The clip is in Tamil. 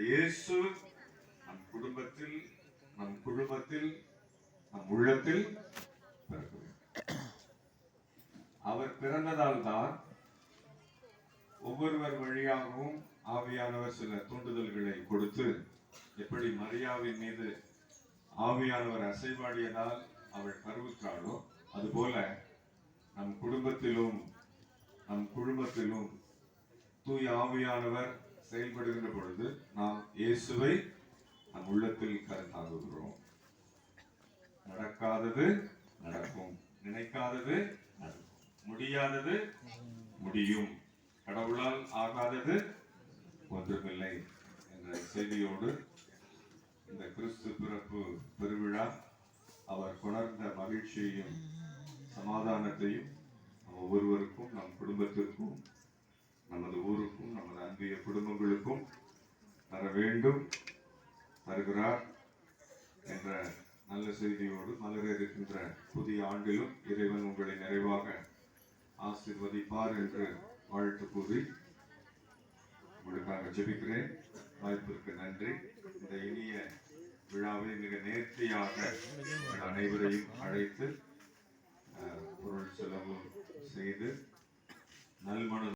இயேசு நம் குடும்பத்தில் நம் குழுமத்தில் நம் உள்ளத்தில் பிறக்க வேண்டும். அவர் பிறந்ததால் தான் ஒவ்வொருவர் வழியாகவும் ஆவியானவர் சில தூண்டுதல்களை கொடுத்து, எப்படி மரியாவின் மீது ஆவியானவர் அசைவாடியதால் அவள் கருவுற்றாளோ, அதுபோல நம் குடும்பத்திலும் நம் குழுமத்திலும் தூய ஆவியானவர் செயல்படுகின்ற பொழுது நாம் இயேசுவை நம் உள்ளத்தில் கருத்தாகுகிறோம். நடக்காதது நடக்கும், நினைக்காதது நடக்கும், முடியாதது முடியும், கடவுளால் ஆகாதது ஒன்றுமில்லை என்ற செய்தியோடு இந்த கிறிஸ்து பிறப்பு பெருவிழா அவர் கொணர்ந்த மகிழ்ச்சியையும் சமாதானத்தையும் நம் ஒவ்வொருவருக்கும், நம் குடும்பத்திற்கும், நமது ஊருக்கும், நமது அன்பிய குடும்பங்களுக்கும் தர வேண்டும், தருகிறார் என்ற நல்ல செய்தியோடு மலர இருக்கின்ற புதிய ஆண்டிலும் இறைவன் உங்களை நிறைவாக ஆசீர்வதிப்பார் என்று வாழ்த்து கூறி உங்களுக்காக ஜெபிக்கிறேன். வாய்ப்பிற்கு நன்றி. இந்த இனிய விழாவை மிக நேர்த்தியாக அனைவரையும் அழைத்து பொருள் செலவு செய்து நல்மன